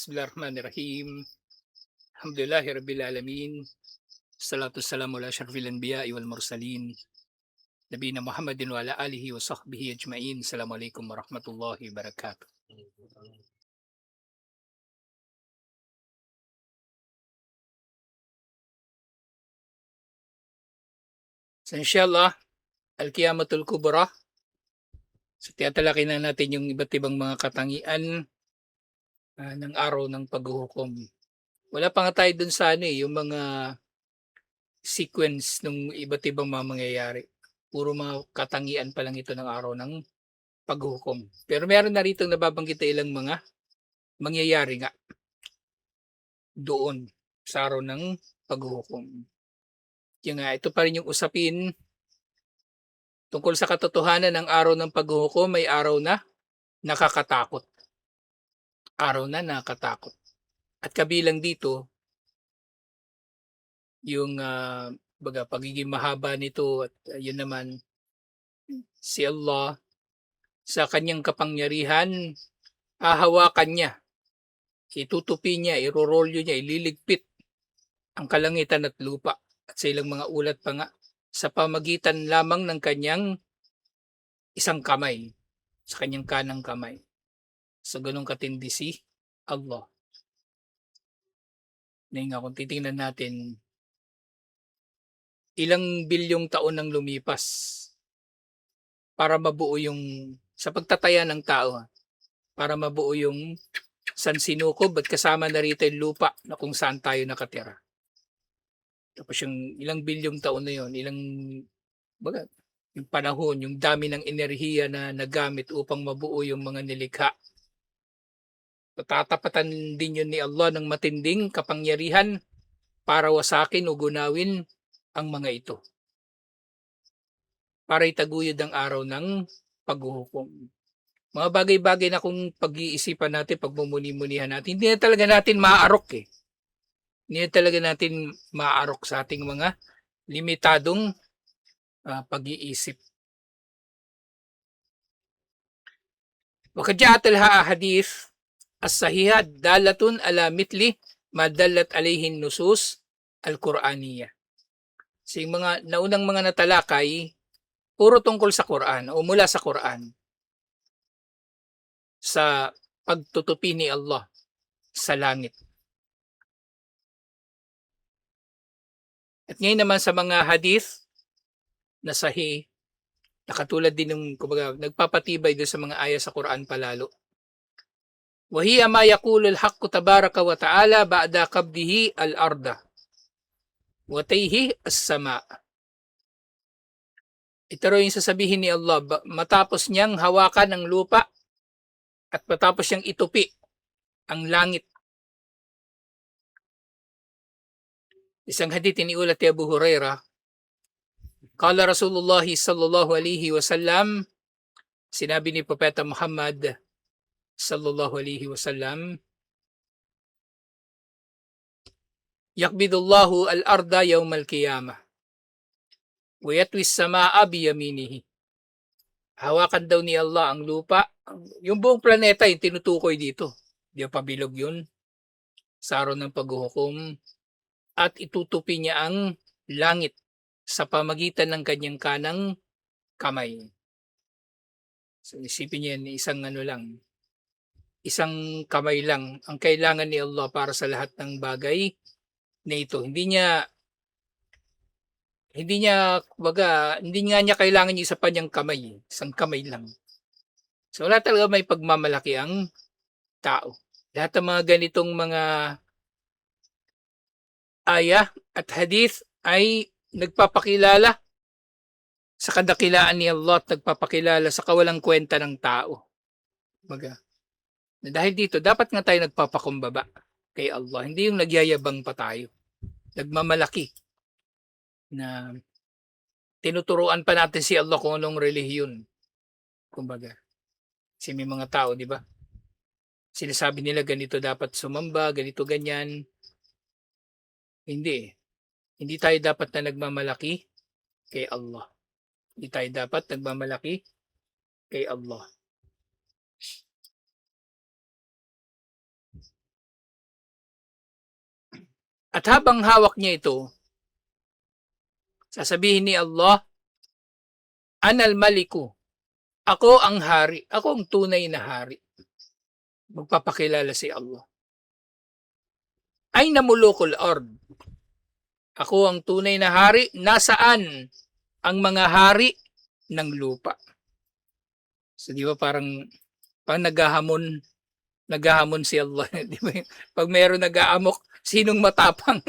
Bismillahirrahmanirrahim. Alhamdulillahi rabbil alamin. Salatu wassalamu ala asyrafil anbiya'i wal mursalin. Nabiyina Muhammadin wa ala alihi wa sahbihi ajmain. Assalamualaikum warahmatullahi wabarakatuh. So inshallah, Al-Qiyamatul Kubra. So tiyatalaki na natin yung iba't ibang mga katangian ng araw ng paghuhukom. Wala pa nga tayo dun sa yung mga sequence ng iba't ibang mga mangyayari. Puro mga katangian pa lang ito ng araw ng paghuhukom. Pero meron na rito nababanggit na ilang mga mangyayari nga doon sa araw ng paghuhukom. Yung nga, ito pa rin yung usapin tungkol sa katotohanan ng araw ng paghuhukom, may araw na nakakatakot. Araw na nakakatakot. At kabilang dito, yung pagiging mahaba nito at yun naman, si Allah sa kanyang kapangyarihan, hahawakan niya, itutupi niya, irorolyo niya, ililigpit ang kalangitan at lupa at sa ilang mga ulat pa nga sa pamagitan lamang ng kanyang isang kamay, sa kanyang kanang kamay. So ganun katindi si Allah. Ngayon nga kung titingnan natin, ilang bilyong taon nang lumipas para mabuo yung sa pagtataya ng tao, para mabuo yung sansinukob at kasama na rito yung lupa na kung saan tayo nakatira. Tapos yung ilang bilyong taon na yun, baga, yung panahon, yung dami ng enerhiya na nagamit upang mabuo yung mga nilikha. Tatapatan din yun ni Allah ng matinding kapangyarihan para wasakin o gunawin ang mga ito. Para itaguyod ang araw ng paghuhukom. Mga bagay-bagay na kung pag-iisipan natin, pagmumuni-munihan natin, hindi na talaga natin maaarok eh. Hindi na talaga natin maaarok sa ating mga limitadong pag-iisip. وقد جاءت الأحاديث الصحيحة دالة على مثل ما دلت عليه النصوص al-Qur'aniyah. So yung mga naunang mga natalakay, puro tungkol sa Quran o mula sa Quran. Sa pagtutupi ni Allah sa langit. At ngayon naman sa mga hadith na sahih, na katulad din ng kumbaga, nagpapatibay doon sa mga ayat sa Quran palalo. وهي ما يقول الحق تبارك وتعالى بعد قبضه الأرض وتيه السماء. Ito rin yung sasabihin ni Allah matapos niyang hawakan ang lupa at matapos niyang itupi ang langit. Isang hadith iniulat ni Abu Hurairah, Qala Rasulullah sallallahu alaihi wasallam, sinabi ni Propeta Muhammad sallallahu alaihi wasallam, Yakbidullahu al-arda yawmal qiyamah wa yatwi as-samaa biyaminihi. Hawakan daw ni Allah ang lupa, yung buong planeta yung tinutukoy dito. Di pabilog yun sa araw ng paghuhukom at itutupi niya ang langit sa pamagitan ng kanyang kanang kamay. So isipin niyo yan, isang kamay lang ang kailangan ni Allah para sa lahat ng bagay na ito. Hindi nga niya kailangan yung isa pa niyang kamay, isang kamay lang. So wala talaga may pagmamalaki ang tao. Lahat ng mga ganitong mga ayah at hadith ay nagpapakilala sa kadakilaan ni Allah at nagpapakilala sa kawalang kwenta ng tao. Dahil dito, dapat nga tayo nagpapakumbaba kay Allah. Hindi yung nagyayabang pa tayo. Nagmamalaki na tinuturuan pa natin si Allah kung anong relihiyon. Kumbaga, kasi may mga tao, di ba? Sinasabi nila ganito dapat sumamba, ganito ganyan. Hindi. Hindi tayo dapat na nagmamalaki kay Allah. Hindi tayo dapat nagmamalaki kay Allah. At habang hawak niya ito, sasabihin ni Allah, Anal Maliku, ako ang hari, ako ang tunay na hari. Magpapakilala si Allah. Ay namulukul ard. Ako ang tunay na hari, nasaan ang mga hari ng lupa? So di ba parang naghahamon si Allah, di ba? Pag meron nag-aamok, sinong matapang?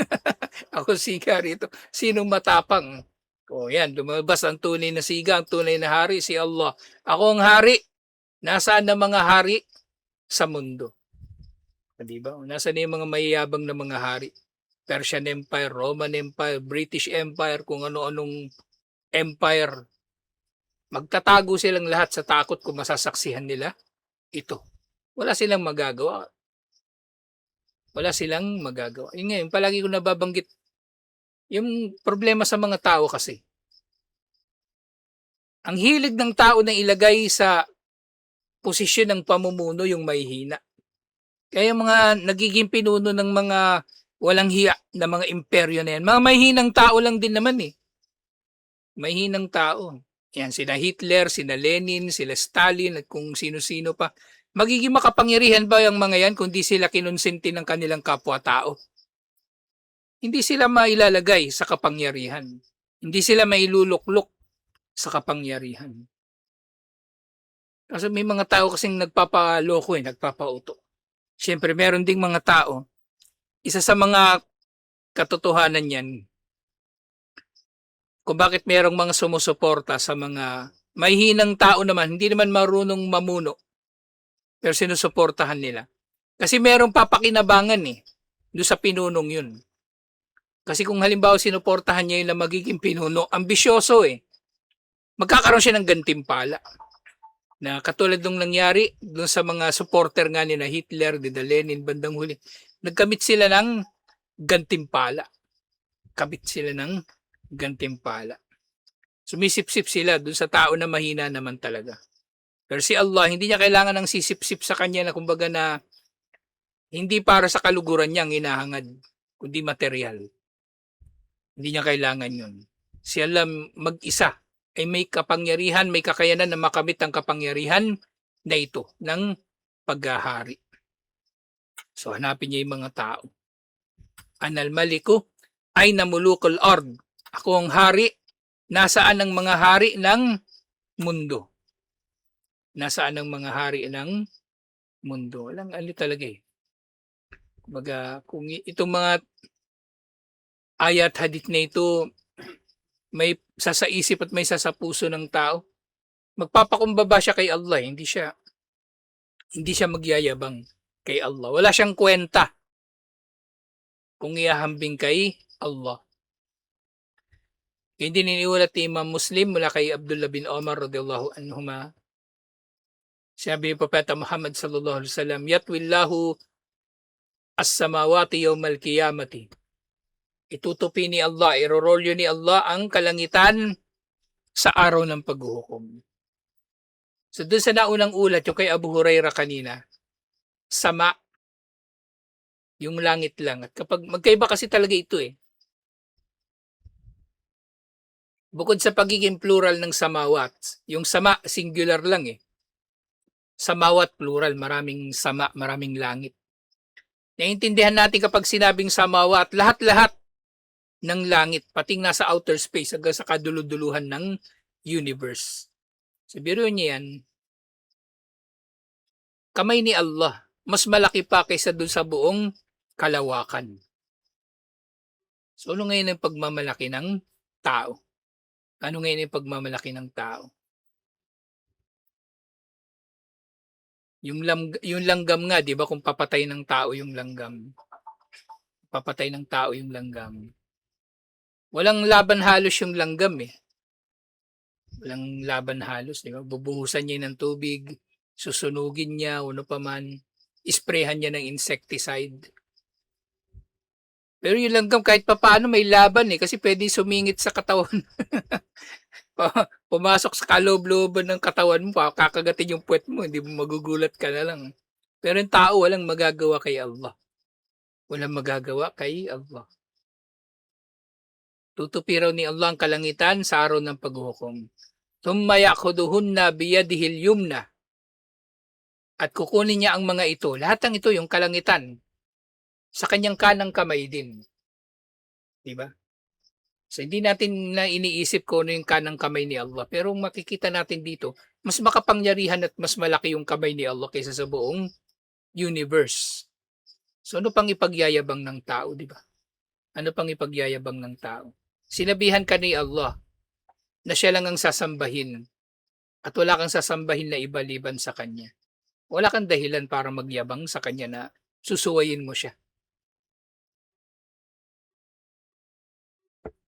Ako siga rito. Sinong matapang? O yan, lumabas ang tunay na siga, ang tunay na hari, si Allah. Ako ang hari. Nasaan na mga hari? Sa mundo. Di ba? Nasaan na yung mga mayayabang na mga hari? Persian Empire, Roman Empire, British Empire, kung ano-anong empire. Magtatago silang lahat sa takot kung masasaksihan nila ito. Wala silang magagawa. Wala silang magagawa. Yun ngayon, palagi ko nababanggit yung problema sa mga tao kasi. Ang hilig ng tao na ilagay sa posisyon ng pamumuno yung may hina. Kaya yung mga nagiging pinuno ng mga walang hiya na mga imperyo na yan, mga may hinang tao lang din naman eh. May hinang tao. Yan, sina Hitler, sina Lenin, sila Stalin, at kung sino-sino pa. Magiging makapangyarihan ba yung mga yan kung di sila kinonsinti ng kanilang kapwa-tao? Hindi sila mailalagay sa kapangyarihan. Hindi sila mailuluklok sa kapangyarihan. Kasi may mga tao kasing nagpapaloko nagpapauto. Siyempre, meron ding mga tao, isa sa mga katotohanan yan, kung bakit merong mga sumusuporta sa mga may hinang tao naman, hindi naman marunong mamuno, pero sinusuportahan nila. Kasi merong papakinabangan doon sa pinunong yun. Kasi kung halimbawa sinuportahan niya yun na magiging pinuno, ambisyoso magkakaroon siya ng gantimpala. Na katulad nung nangyari doon sa mga supporter nga ni na Hitler, Lenin, bandang huli, nagkamit sila ng gantimpala. Kabit sila ng gantimpala. Sumisipsip sila doon sa tao na mahina naman talaga. Pero si Allah, hindi niya kailangan ng sisipsip sa kanya na kumbaga na hindi para sa kaluguran niya ang hinahangad, kundi material. Hindi niya kailangan yun. Si Allah mag-isa ay may kapangyarihan, may kakayanan na makamit ang kapangyarihan na ito ng paghahari. So hanapin niya yung mga tao. Anal Maliku ay namulukul ard. Ako ang hari. Nasaan ang mga hari ng mundo? Nasaan ang mga hari ng mundo? Walang talaga Kumbaga, kung itong mga ayat hadith na ito may sasaisip at may sasapuso ng tao, magpapakumbaba siya kay Allah, hindi siya magyayabang kay Allah. Wala siyang kwenta kung iahambing kay Allah. Hindi niniulat ni Imam Muslim mula kay Abdullah bin Omar radhiyallahu anhuma. Sabi ni Propeta Muhammad sallallahu alaihi wasallam, Yatwillahu as-samawati yawmal qiyamati. Itutupi ni Allah, irorolyo ni Allah ang kalangitan sa araw ng paghuhukom. So doon sa naunang ulat, yung kay Abu Hurairah kanina, sama, yung langit lang. At kapag magkaiba kasi talaga ito Bukod sa pagiging plural ng samawat, yung sama singular lang Samawat plural, maraming sama, maraming langit. Naiintindihan natin kapag sinabing samawat, lahat-lahat ng langit, pating nasa outer space hanggang sa kaduluduluhan ng universe. Sabihin niya yan, kamay ni Allah, mas malaki pa kaysa dun sa buong kalawakan. So ano ngayon ang pagmamalaki ng tao? Ano ngayon ang pagmamalaki ng tao? Yung langgam nga, di ba kung papatay ng tao yung langgam? Papatay ng tao yung langgam. Walang laban halos yung langgam Walang laban halos, di ba? Bubuhusan niya ng tubig, susunugin niya, ano pa man, isprehan niya ng insecticide. Pero yung langgam kahit papaano may laban kasi pwede sumingit sa katawan. Pumasok sa kaloob-looban ng katawan mo, kakagatin yung puwet mo, hindi mo magugulat ka na lang. Pero yung tao walang magagawa kay Allah. Walang magagawa kay Allah. Tutupi raw ni Allah ang kalangitan sa araw ng paghuhukom. Thumma ya'khuduhunna biyadihil yumna. At kukunin niya ang mga ito. Lahat ng ito, yung kalangitan, sa kanyang kanang kamay din. Diba? So, hindi natin na iniisip ko ano yung kanang kamay ni Allah. Pero makikita natin dito, mas makapangyarihan at mas malaki yung kamay ni Allah kaysa sa buong universe. So, ano pang ipagyayabang ng tao, di ba? Ano pang ipagyayabang ng tao? Sinabihan ka ni Allah na siya lang ang sasambahin at wala kang sasambahin na iba liban sa Kanya. Wala kang dahilan para magyabang sa Kanya na susuwayin mo siya.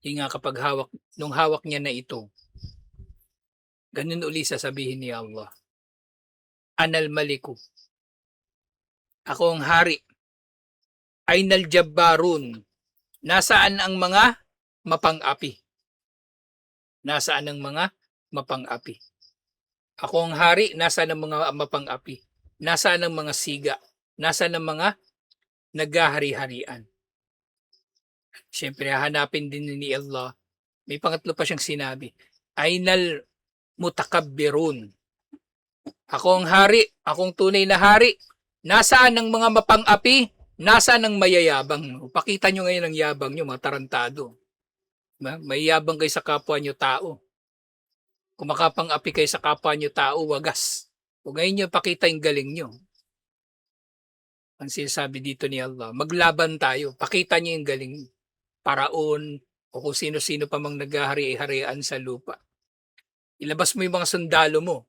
Yung nga kapag nung hawak niya na ito, ganun uli sasabihin ni Allah, Anal Maliku, ako ang hari, Ainal Jabbarun, nasaan ang mga mapang-api? Nasaan ang mga mapang-api? Ako ang hari, nasaan ang mga mapang-api? Nasaan ang mga siga? Nasaan ang mga naghahari-harian? Siyempre, hahanapin din ni Allah. May pangatlo pa siyang sinabi. Ainal Mutakabbirun. Ako ang hari, akong tunay na hari. Nasaan ang mga mapang-api? Nasaan ang mayayabang? Pakita nyo ngayon ang yabang nyo, mga tarantado. May yabang kayo sa kapwa nyo tao. Kung makapang-api kayo sa kapwa nyo tao, wagas. Kung ngayon nyo pakita yung galing nyo. Ang sinasabi dito ni Allah, maglaban tayo. Pakita nyo yung galing nyo. Paraon, o kung sino-sino pa mang naghahari-harian sa lupa. Ilabas mo yung mga sundalo mo.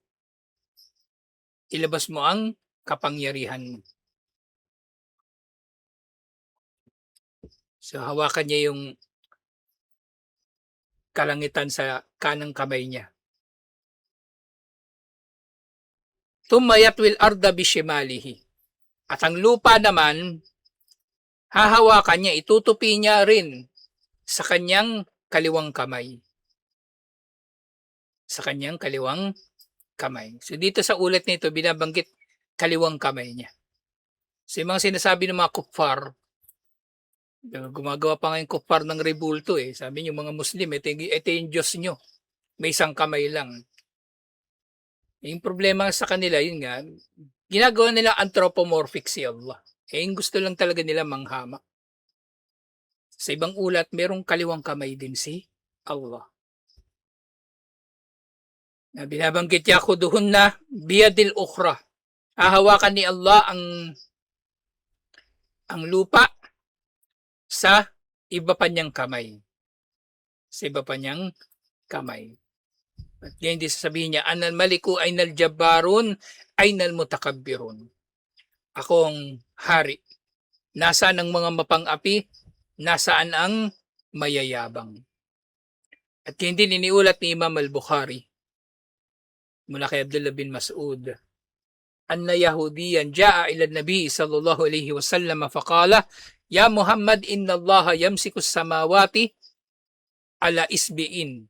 Ilabas mo ang kapangyarihan mo. So hawakan niya yung kalangitan sa kanang kamay niya. Tumayat wil arda bishimalihi. At ang lupa naman, hahawakan niya, itutupi niya rin sa kanyang kaliwang kamay. Sa kanyang kaliwang kamay. So dito sa ulat nito, binabanggit kaliwang kamay niya. So yung mga sinasabi ng mga kuffar, gumagawa pa ngayon kuffar ng rebulto eh. Sabi niyo mga Muslim, ito yung Diyos nyo. May isang kamay lang. Yung problema sa kanila, yun nga, ginagawa nila anthropomorphic si Allah. Yung gusto lang talaga nila manghamak. Sa ibang ulat, merong kaliwang kamay din si Allah. Na binabanggit niya ako doon na biyadil ukhra. Hahawakan ni Allah ang lupa sa iba pa niyang kamay. Sa iba pa niyang kamay. At ngayon di sasabihin niya, Anal Maliku Ainal Jabbarun Ainal Mutakabbirun. Ako ang hari. Nasaan ang mga mapang-api? Nasaan ang mayayabang? At hindi niniulat ni Imam al-Bukhari mula kay Abdullah bin Mas'ud anna Yahudiyan jaa ila Nabi sallallahu alaihi wasallam faqala Ya Muhammad inna Allah yamsiku samawati ala isbiin.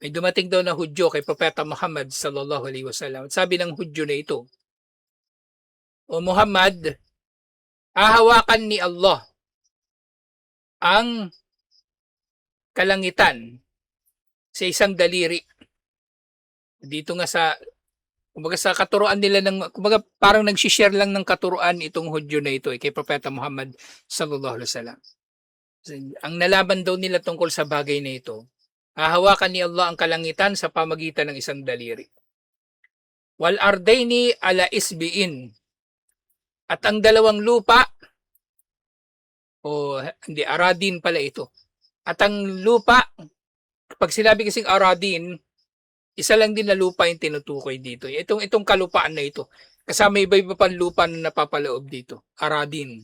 May dumating daw na Hudyo kay Propeta Muhammad sallallahu alaihi wasallam. Sabi ng Hudyo na ito, O Muhammad, hahawakan ni Allah ang kalangitan sa isang daliri. Dito nga kumbaga sa katuruan nila kumbaga parang nag-share lang ng katuruan itong Hudyo na ito kay Propeta Muhammad sallallahu alaihi wasallam. Ang nalaban daw nila tungkol sa bagay na ito, hahawakan ni Allah ang kalangitan sa pamagitan ng isang daliri. Wal ardaini ala isbiin. At ang dalawang lupa, hindi, aradin pala ito. At ang lupa, pag sinabi kasing aradin, isa lang din na lupa yung tinutukoy dito. Itong kalupaan na ito. Kasama iba-iba pang lupa na napapaloob dito. Aradin.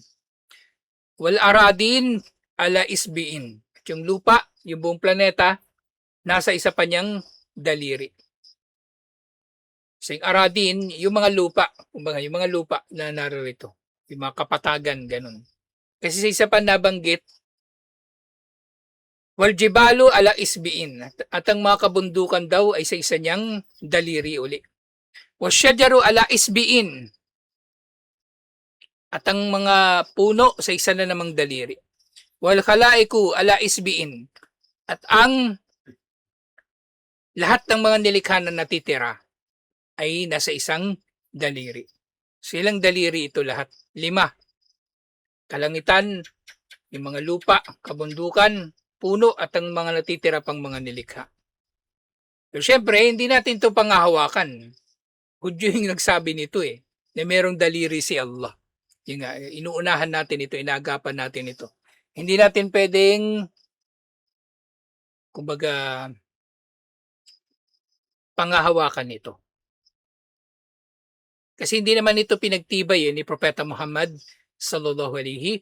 Wal aradin ala isbiin. At yung lupa, yung buong planeta, nasa isa pa niyang daliri. So yung aradin, yung mga lupa, kumbaga yung mga lupa na naririto. Yung mga kapatagan, ganun. Kasi sa isa pa nabanggit, wal jibalu ala isbiin. At ang mga kabundukan daw ay sa isa niyang daliri uli. Wasyajaru ala isbiin. at ang mga puno sa isa na namang daliri. Wal khalaiku ala isbiin, at ang lahat ng mga nilikha na natitira ay nasa isang daliri. Silang daliri ito lahat. 5. Kalangitan, yung mga lupa, kabundukan, puno at ang mga natitira pang mga nilikha. Pero syempre, hindi natin ito pangahawakan. Hudyo yung nagsabi nito na merong daliri si Allah. Yung nga, inuunahan natin ito, inagapan natin ito. Hindi natin pwedeng, kumbaga, pangahawakan ito. Kasi hindi naman ito pinagtibay ni Propeta Muhammad sallallahu alaihi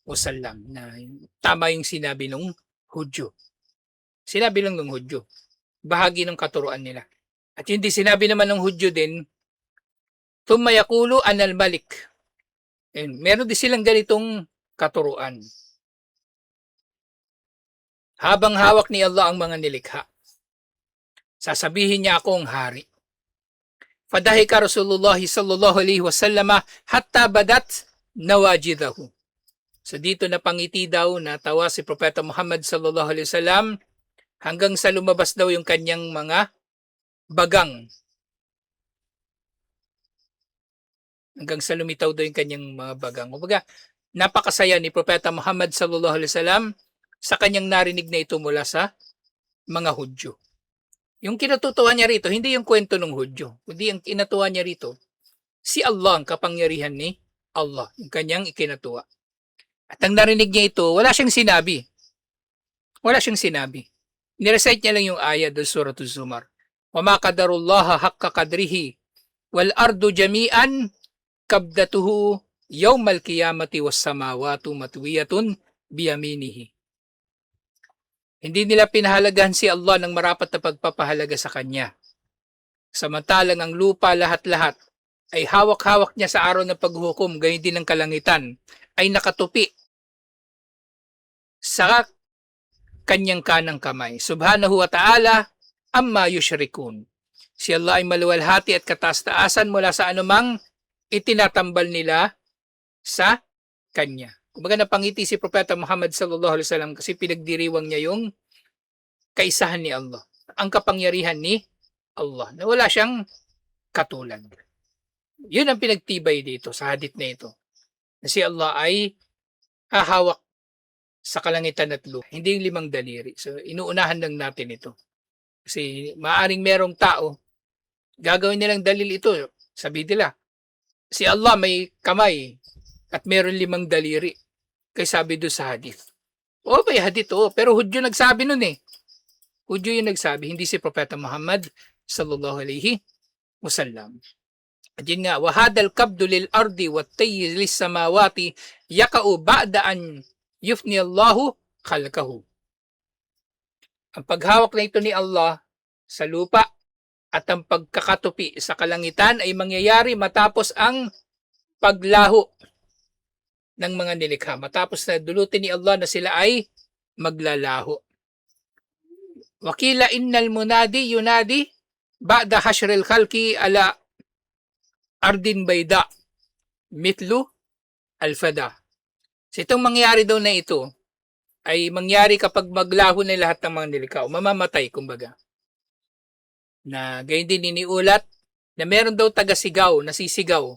wasallam na tama yung sinabi ng Hudyo. Sinabi lang ng Hudyo. Bahagi ng katuruan nila. At hindi sinabi naman ng Hudyo din, thumma yaqulu anal malik. And meron din silang ganitong katuruan. Habang hawak ni Allah ang mga nilikha, sasabihin niya ako ang hari. Fadahika Rasulullah sallallahu alaihi wasallam hatta badat nawajidahu. So dito napangiti daw, natawa si Propeta Muhammad sallallahu alaihi wasallam hanggang sa lumabas daw yung kanyang mga bagang. Hanggang sa lumitaw daw yung kanyang mga bagang. Kumbaga, napakasaya ni Propeta Muhammad sallallahu alaihi wasallam sa kanyang narinig na ito mula sa mga Hudyo. Yung kinatutuwa niya rito, hindi yung kwento ng Hudyo, kundi ang kinatuwa niya rito, si Allah, ang kapangyarihan ni Allah, yung kanyang ikinatuwa. At ang narinig niya ito, wala siyang sinabi. Wala siyang sinabi. Nirecite niya lang yung ayat ng Surah Az-Zumar. وَمَا قَدَرُ اللَّهَ حَقَّ قَدْرِهِ وَالْأَرْضُ جَمِيعًا قَبْضَتُهُ يَوْمَ الْقِيَامَةِ وَالسَّمَاوَاتُ مَطْوِيَّةٌ بِيَمِينِهِ. Hindi nila pinahalagahan si Allah ng marapat na pagpapahalaga sa Kanya. Samantalang ang lupa lahat-lahat ay hawak-hawak niya sa araw ng paghuhukom, gayon din ang kalangitan, ay nakatupi sa kanyang kanang kamay. Subhanahu wa ta'ala amma yushrikun. Si Allah ay maluwalhati at kataas-taasan mula sa anumang itinatambal nila sa Kanya. Kumbaga napangiti si Propeta Muhammad sallallahu alaihi wasallam kasi pinagdiriwang niya yung kaisahan ni Allah, ang kapangyarihan ni Allah, na wala siyang katulad. Yun ang pinagtibay dito sa hadith na ito. Na si Allah ay hahawak sa kalangitan at lupa, hindi yung 5 daliri. So inuunahan lang natin ito. Kasi maaring merong tao, gagawin nilang dalil ito. Sabi nila, si Allah may kamay at meron 5 daliri. Kaya sabi doon sa hadith. May hadith pero Hudyo nagsabi nun Hudyo yung nagsabi, hindi si Propeta Muhammad sallallahu alaihi wasallam. At yun nga, wahadal kabdu lil ardi wat tayyi lis samawati yakau ba'da an yufni Allahu khalqahu. Ang paghawak na ito ni Allah sa lupa at ang pagkakatupi sa kalangitan ay mangyayari matapos ang paglaho ng mga nilikha. Matapos na dulutin ni Allah na sila ay maglalaho. Wakila innal munadi yunadi ba'da hashril khalqi ala ardin bayda mitlu al-fada. So itong mangyari daw na ito ay mangyari kapag maglaho na lahat ng mga nilikha o mamamatay kumbaga. Na gayon din iniulat na meron daw taga-sigaw, nasisigaw.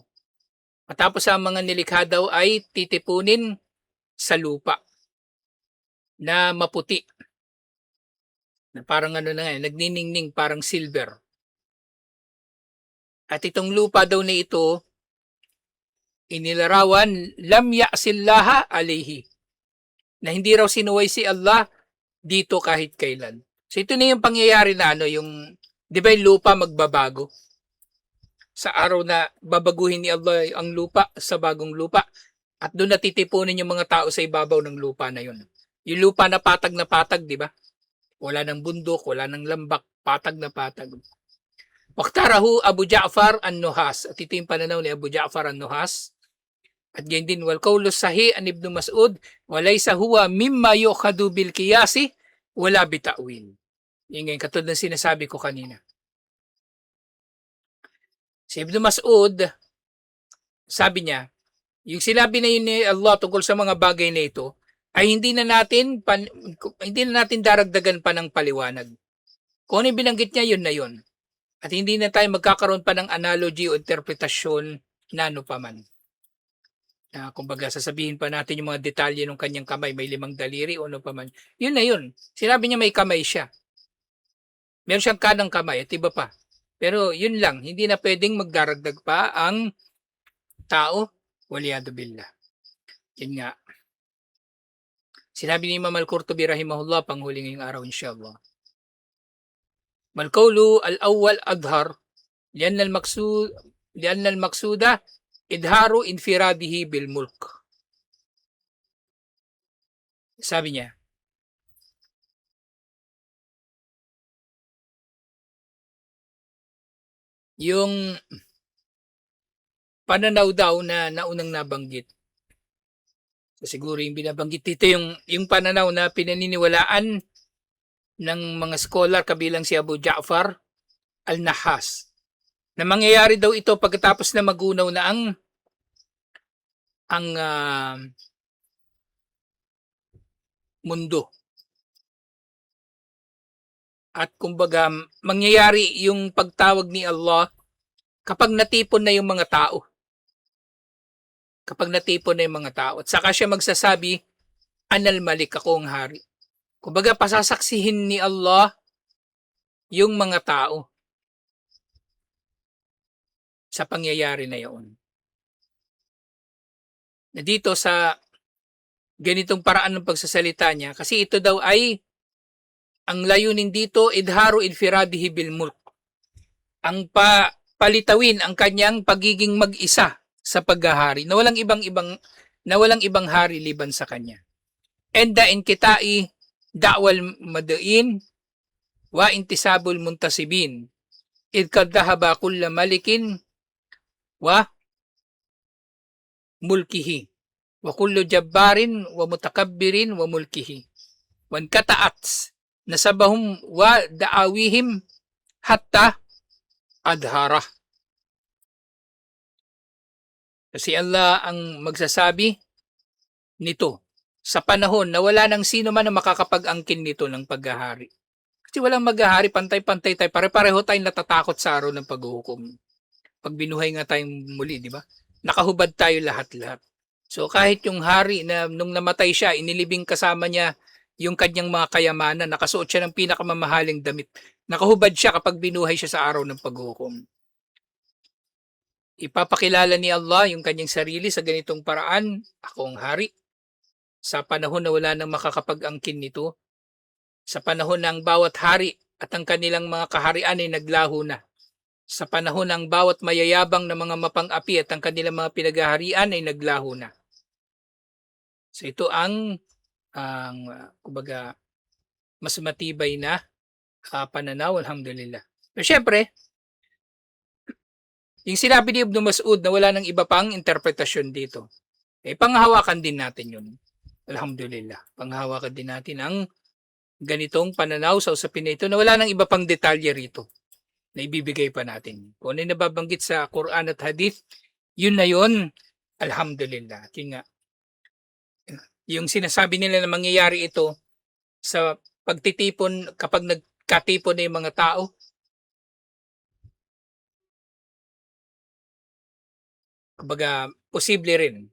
Matapos ang mga nilikha daw ay titipunin sa lupa na maputi. Na parang nagniningning parang silver. At itong lupa daw na ito, inilarawan, lam ya'sillaha alayhi. Na hindi raw sinuway si Allah dito kahit kailan. So ito na yung pangyayari na yung, di ba yung lupa magbabago? Sa araw na babaguhin ni Allah ang lupa sa bagong lupa at doon natitipunin yung mga tao sa ibabaw ng lupa na yun. Yung lupa na patag, di ba? Wala ng bundok, wala ng lambak, patag na patag. Waktarahu Abu Ja'far an-Nuhas. At ito yung pananaw ni Abu Ja'far an-Nuhas. At ganyan din, wal qawlu sahih an Ibn Mas'ud, walaysa huwa mimma yukhadu bil qiyasi wala bita'wil. Yung ngayon, katulad ng sinasabi ko kanina. Si Ibn Mas'ud, sabi niya, Yung sinabi na yun ni Allah tungkol sa mga bagay na ito ay hindi na natin daragdagan pa ng paliwanag. Kung ano yung binanggit niya, yun na yun. At hindi na tayo magkakaroon pa ng analogy o interpretasyon na ano pa man. Kumbaga, sasabihin pa natin yung mga detalye ng kanyang kamay, may 5 daliri o ano pa man. Yun na yun. Sinabi niya may kamay siya. Meron siyang kanang kamay at iba pa. Pero yun lang, hindi na pwedeng magdaragdag pa ang tao. Waliyadu billah. Yun nga. Sinabi ni Imam Al-Qurtubi rahimahullah, panghuli ngayong araw insyaAllah. Malqawlu al-awwal adhar lian al-maksuda idharu infiradihi bil mulk. Sabi niya, yung pananaw daw na naunang nabanggit. So, siguro yung binabanggit dito yung pananaw na pinaniniwalaan ng mga scholar kabilang si Abu Ja'far al-Nahas. Na mangyayari daw ito pagkatapos na magunaw na ang mundo. At kumbaga mangyayari yung pagtawag ni Allah kapag natipon na yung mga tao. Kapag natipon na yung mga tao. At saka siya magsasabi, Anal Malik, ako ang hari. Kumbaga pasasaksihin ni Allah yung mga tao sa pangyayari na yun. Na dito sa ganitong paraan ng pagsasalita niya, kasi ito daw ay ang layunin dito, idharu infiradihi bil mulk. Ang palitawin ang kanyang pagiging mag-isa sa paghahari na walang ibang hari liban sa kanya. Enda inkitai da'wal madain wa intisabul muntasibin id kadhahaba kulla malikin wa mulkihi wa kullu jabbarin wa mutakabbirin wa mulkihi wan kataats nasabahum wa da'awihim hatta adhara. Kasi Allah ang magsasabi nito sa panahon na wala nang sino man na makakapag-angkin nito ng paghahari. Kasi walang maghahari, pantay-pantay tayo, pare-pareho tayong natatakot sa araw ng paghuhukom. Pag binuhay nga tayong muli, di ba? Nakahubad tayo lahat-lahat. So kahit yung hari na nung namatay siya, inilibing kasama niya yung kanyang mga kayamanan, nakasuot siya ng pinakamamahaling damit. Nakahubad siya kapag binuhay siya sa araw ng paghuhukom. Ipapakilala ni Allah yung kanyang sarili sa ganitong paraan, ako ang hari. Sa panahon na wala nang makakapag-angkin nito, sa panahon ng bawat hari at ang kanilang mga kaharian ay naglaho na, sa panahon ng bawat mayayabang na mga mapang-api at ang kanilang mga pinaghaharian ay naglaho na. So ito ang kumbaga mas matibay na pananaw, alhamdulillah. Pero syempre, yung sinabi ni Ibn Mas'ud na wala nang iba pang interpretasyon dito, panghahawakan din natin yun. Alhamdulillah. Panghahawakan din natin ang ganitong pananaw sa usapin na ito na wala nang iba pang detalye rito na ibibigay pa natin. Kung ano yung nababanggit sa Quran at Hadith, yun na yun. Alhamdulillah. Yun nga. Yung sinasabi nila na mangyayari ito sa pagtitipon, kapag nagkatipon na yung mga tao, kumbaga, posible rin.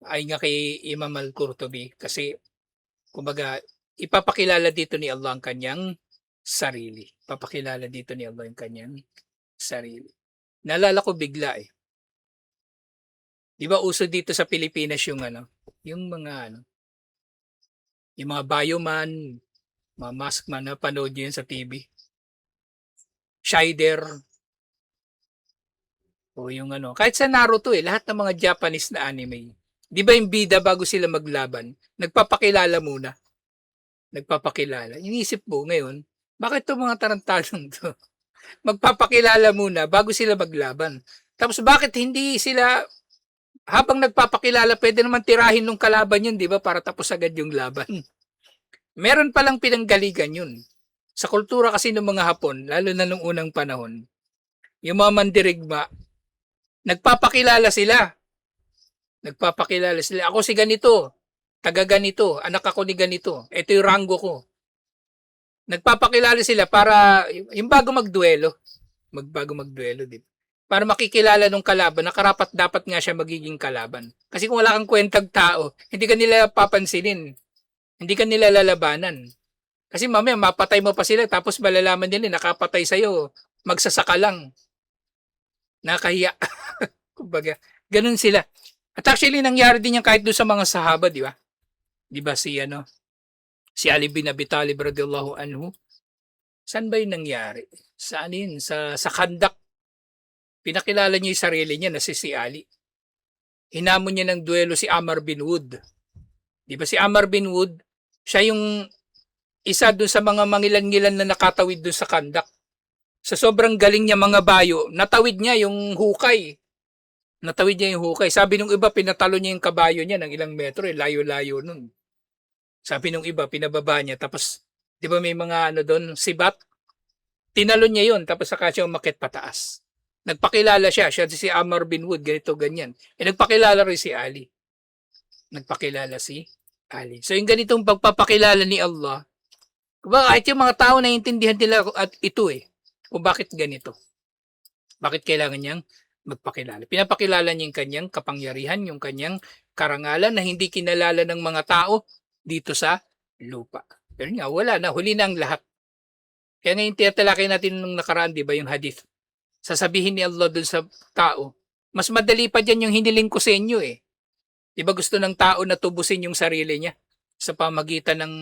Ay nga kay Imam Al-Qurtubi kasi kumbaga ipapakilala dito ni Allah ang kanyang sarili. Papakilala dito ni Allah ang kanyang sarili. Naalala ko bigla eh. 'Di ba uso dito sa Pilipinas yung yung mga yung mga bioman, mga maskman na panood niyo yun sa TV. Shider o yung kahit sa Naruto lahat ng mga Japanese na anime. 'Di ba yung bida bago sila maglaban, nagpapakilala muna. Nagpapakilala. Inisip mo ngayon, bakit 'tong mga tarantadong 'to? Magpapakilala muna bago sila maglaban. Tapos bakit hindi sila habang nagpapakilala pwede naman tirahin nung kalaban yun, 'di ba, para tapos agad yung laban. Meron palang pinanggaligan yun. Sa kultura kasi ng mga Hapon, lalo na nung unang panahon, yung mga mandirigma, nagpapakilala sila Nagpapakilala sila, ako si ganito, taga ganito, anak ako ni ganito, ito yung ranggo ko. Nagpapakilala sila para yung bago magduelo, di ba? Para makikilala nung kalaban na karapat dapat nga siya magiging kalaban. Kasi kung wala kang kwentang tao, hindi ka nila papansinin, hindi ka nila lalabanan. Kasi mamaya mapatay mo pa sila tapos malalaman nila nakapatay sa'yo, magsasaka lang, nakahiya. Kumbaga, ganun sila. At actually nangyari din yan kahit doon sa mga sahaba, di ba? Di ba si Ali bin Abi Talib radhiyallahu anhu, saan ba 'yun nangyari? Saan 'yun? Sa Khandak. Pinakilala niya 'yung sarili niya na si Ali. Hinamon niya ng duelo si Amr bin Wood. 'Di ba si Amr bin Wood, siya 'yung isa doon sa mga mangilan-ngilan na nakatawid doon sa Khandak. Sa sobrang galing niya mga bayo, natawid niya 'yung hukay. Natawid niya 'yung hukay. Sabi nung iba, pinatalo niya 'yung kabayo niya ng ilang metro, layo-layo nun. Sabi nung iba, pinababa niya. Tapos, 'di ba may mga ano doon, sibat? Tinalon niya 'yon tapos saka siya umakyat pataas. Nagpakilala siya si Amr bin Wood, ganito ganyan. Nagpakilala rin si Ali. Nagpakilala si Ali. So yung ganitong pagpapakilala ni Allah, kahit yung mga tao naiintindihan nila at ito kung bakit ganito. Bakit kailangan niyang magpakilala? Pinapakilala niya yung kanyang kapangyarihan, yung kanyang karangalan na hindi kinalala ng mga tao dito sa lupa. Pero nga, wala na. Huli na ang lahat. Kaya ngayon tinatalakay natin nung nakaraan, di ba, yung hadith. Sasabihin ni Allah dun sa tao, mas madali pa dyan yung hiniling ko sa inyo eh. Di ba gusto ng tao na tubusin yung sarili niya sa pamagitan ng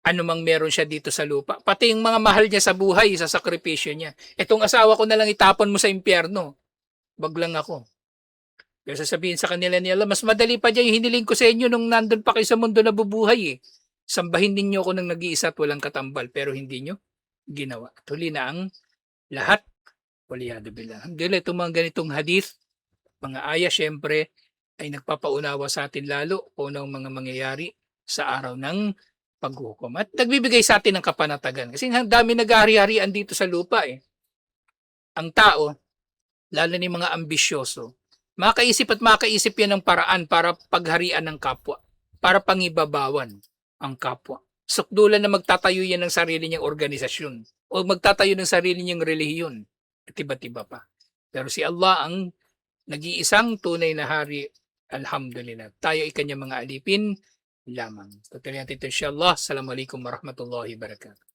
anumang meron siya dito sa lupa. Pati yung mga mahal niya sa buhay, sa sakripisyo niya. Etong asawa ko na lang itapon mo sa impyerno. Wag lang ako. Pero sasabihin sa kanila ni Allah, mas madali pa dyan yung hiniling ko sa inyo nung nandun pa kayo sa mundo na bubuhay eh. Sambahin ninyo ako ng nag-iisa at walang katambal pero hindi nyo ginawa. Tuli na ang lahat. Waliyadu billah. Alhamdulillah, itong mga ganitong hadith, mga aya, syempre, ay nagpapaunawa sa atin lalo kung anong mga mangyayari sa araw ng paghukom. At nagbibigay sa atin ng kapanatagan. Kasi ang dami nag-ahari-harian dito sa lupa eh. Ang tao, lalo ni mga ambisyoso, makaisip at makaisip yan ng paraan para pagharian ng kapwa, para pangibabawan ang kapwa. Sukdulan na magtatayo yan ng sarili niyang organisasyon o magtatayo ng sarili niyang relihiyon at iba-iba pa. Pero si Allah ang nag-iisang tunay na hari, alhamdulillah. Tayo ay kanyang mga alipin lamang. Tutuloy natin ito insyaAllah. Assalamualaikum warahmatullahi wabarakatuh.